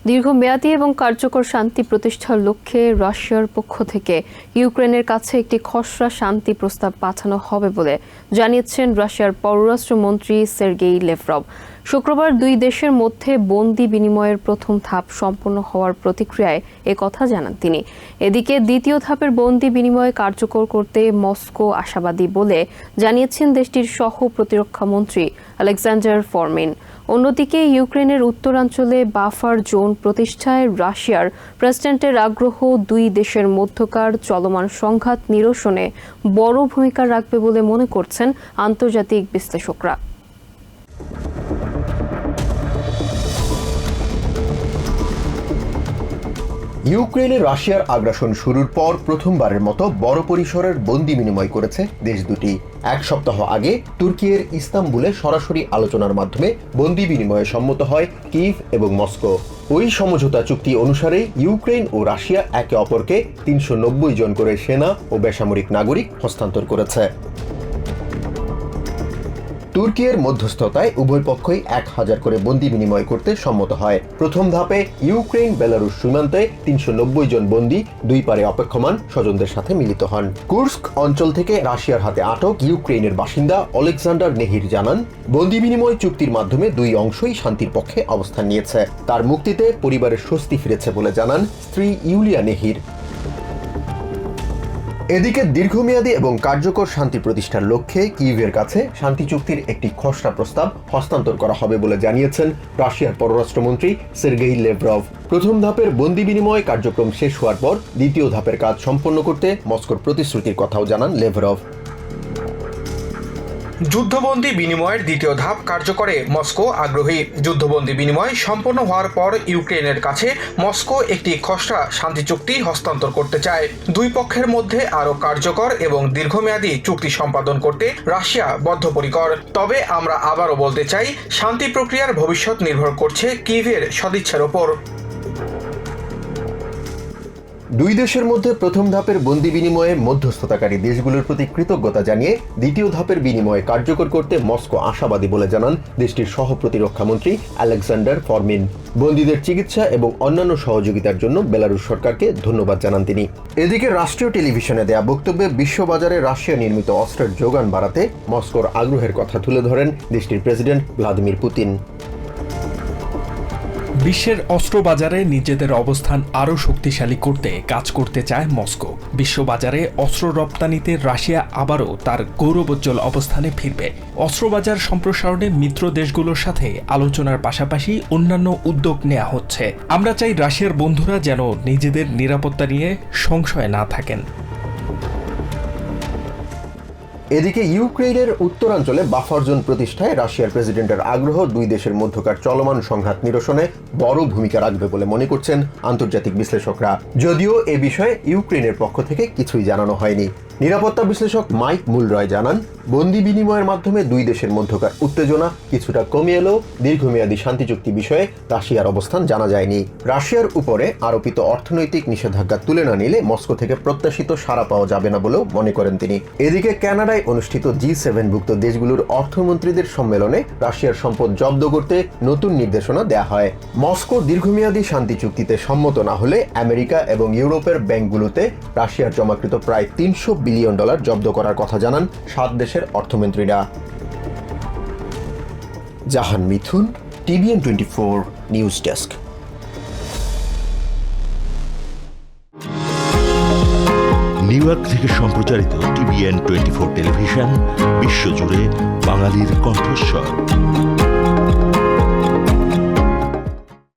দীর্ঘমেয়াদী এবং কার্যকর শান্তি প্রতিষ্ঠার লক্ষ্যে রাশিয়ার পক্ষ থেকে ইউক্রেনের কাছে একটি খসড়া শান্তি প্রস্তাব পাঠানো হবে বলে জানিয়েছেন রাশিয়ার পররাষ্ট্রমন্ত্রী সের্গেই লেভরভ। শুক্রবার দুই দেশের মধ্যে বন্দি বিনিময়ের প্রথম ধাপ সম্পন্ন হওয়ার প্রতিক্রিয়ায় একথা জানান তিনি। এদিকে দ্বিতীয় ধাপের বন্দি বিনিময় কার্যকর করতে মস্কো আশাবাদী বলে জানিয়েছেন দেশটির সহ প্রতিরক্ষা মন্ত্রী আলেকজান্ডার ফরমিন। অন্যদিকে ইউক্রেনের উত্তরাঞ্চলে বাফার জোন প্রতিষ্ঠায় রাশিয়ার প্রেসিডেন্টের আগ্রহ দুই দেশের মধ্যকার চলমান সংঘাত নিরসনে বড় ভূমিকা রাখবে বলে মনে করছেন আন্তর্জাতিক বিশ্লেষকরা। ইউক্রেনে রাশিয়ার আগ্রাসন শুরুর পর প্রথমবারের মতো বড় পরিসরের বন্দি বিনিময় করেছে দেশ দুটি। এক সপ্তাহ আগে তুর্কির ইস্তাম্বুলে সরাসরি আলোচনার মাধ্যমে বন্দি বিনিময়ে সম্মত হয় কিয়েভ এবং মস্কো। ওই সমঝোতা চুক্তি অনুসারে ইউক্রেন ও রাশিয়া একে অপরকে ৩৯০ জন করে সেনা ও বেসামরিক নাগরিক হস্তান্তর করেছে। তুর্কির মধ্যস্থতায় উভয় পক্ষই ১,০০০ করে বন্দি বিনিময় করতে সম্মত হয়। প্রথম ধাপে ইউক্রেন বেলারুশ সীমান্তে ৩৯০ জন বন্দি দুই পারে অপেক্ষমান স্বজনদের সাথে মিলিত হন। কুর্স্ক অঞ্চল থেকে রাশিয়ার হাতে আটক ইউক্রেনের বাসিন্দা অলেকজান্ডার নেহির জানান, বন্দি বিনিময় চুক্তির মাধ্যমে দুই অংশই শান্তির পক্ষে অবস্থান নিয়েছে। তার মুক্তিতে পরিবারের স্বস্তি ফিরেছে বলে জানান স্ত্রী ইউলিয়া নেহির। এদিকে দীর্ঘমেয়াদী এবং কার্যকর শান্তি প্রতিষ্ঠার লক্ষ্যে কিয়েভের কাছে শান্তি চুক্তির একটি খসড়া প্রস্তাব হস্তান্তর করা হবে বলে জানিয়েছেন রাশিয়ার পররাষ্ট্রমন্ত্রী সের্গেই লেভরভ। প্রথম ধাপের বন্দি বিনিময় কার্যক্রম শেষ হওয়ার পর দ্বিতীয় ধাপের কাজ সম্পন্ন করতে মস্কোর প্রতিশ্রুতির কথাও জানান লেভরভ। যুদ্ধবন্দী বিনিময়ের দ্বিতীয় ধাপ কার্যকরে মস্কো আগ্রহী। যুদ্ধবন্দী বিনিময় সম্পন্ন হওয়ার পর ইউক্রেনের কাছে মস্কো একটি খসড়া শান্তি চুক্তি হস্তান্তর করতে চায়। দুই পক্ষের মধ্যে আরও কার্যকর এবং দীর্ঘমেয়াদী চুক্তি সম্পাদন করতে রাশিয়া বদ্ধপরিকর। তবে আমরা আবারও বলতে চাই, শান্তি প্রক্রিয়ার ভবিষ্যৎ নির্ভর করছে কিয়েভের সদিচ্ছার ওপর। দুই দেশের মধ্যে প্রথম ধাপের বন্দি বিনিময়ে মধ্যস্থতাকারী দেশগুলোর প্রতি কৃতজ্ঞতা জানিয়ে দ্বিতীয় ধাপের বিনিময় কার্যকর করতে মস্কো আশাবাদী বলে জানান দেশটির সহ প্রতিরক্ষামন্ত্রী আলেকজান্ডার ফরমিন। বন্দীদের চিকিৎসা এবং অন্যান্য সহযোগিতার জন্য বেলারুশ সরকারকে ধন্যবাদ জানান তিনি। এদিকে রাষ্ট্রীয় টেলিভিশনে দেয়া বক্তব্যে বিশ্ববাজারে রাশিয়া নির্মিত অস্ত্রের যোগান বাড়াতে মস্কোর আগ্রহের কথা তুলে ধরেন দেশটির প্রেসিডেন্ট ভ্লাদিমির পুতিন। বিশ্বের অস্ত্র বাজারে নিজেদের অবস্থান আরও শক্তিশালী করতে কাজ করতে চায় মস্কো। বিশ্ববাজারে অস্ত্র রপ্তানিতে রাশিয়া আবারও তার গৌরবোজ্জ্বল অবস্থানে ফিরবে। অস্ত্রবাজার সম্প্রসারণে মিত্র দেশগুলোর সাথে আলোচনার পাশাপাশি অন্যান্য উদ্যোগ নেওয়া হচ্ছে। আমরা চাই রাশিয়ার বন্ধুরা যেন নিজেদের নিরাপত্তা নিয়ে সংশয় না থাকেন। এদিকে ইউক্রেনের উত্তরাঞ্চলে বাফার জোন প্রতিষ্ঠায় রাশিয়ার প্রেসিডেন্টের আগ্রহ দুই দেশের মধ্যকার চলমান সংঘাত নিরসনে বড় ভূমিকা রাখবে বলে মনে করছেন আন্তর্জাতিক বিশ্লেষকরা। যদিও এ বিষয়ে ইউক্রেনের পক্ষ থেকে কিছুই জানানো হয়নি। নিরাপত্তা বিশ্লেষক মাইক মুলরয় জানান, বন্দি বিনিময়ের মাধ্যমে দুই দেশের মধ্যকার উত্তেজনা কিছুটা কমে এলেও দীর্ঘমেয়াদী শান্তি চুক্তি বিষয়ে রাশিয়ার অবস্থান জানা যায়নি। রাশিয়ার উপরে আরোপিত অর্থনৈতিক নিষেধাজ্ঞা তুলে না নিলে মস্কো থেকে প্রত্যাশিত সাড়া পাওয়া যাবে না বলেও মনে করেন তিনি। এদিকে কানাডায় অনুষ্ঠিত G7ভুক্ত দেশগুলোর অর্থমন্ত্রীদের সম্মেলনে রাশিয়ার সম্পদ জব্দ করতে নতুন নির্দেশনা দেয়া হয়। মস্কো দীর্ঘমেয়াদী শান্তি চুক্তিতে সম্মত না হলে আমেরিকা এবং ইউরোপের ব্যাংকগুলোতে রাশিয়ার জমাকৃত প্রায় $300 বিলিয়ন জব্দ করার কথা জানান 7 দেশের অর্থমন্ত্রীরা। জাহান মিথুন, TVN24 news desk. New York থেকে সম্প্রচারিত TVN24 টেলিভিশন বিশ্বজুড়ে বাঙালির কণ্ঠস্বর।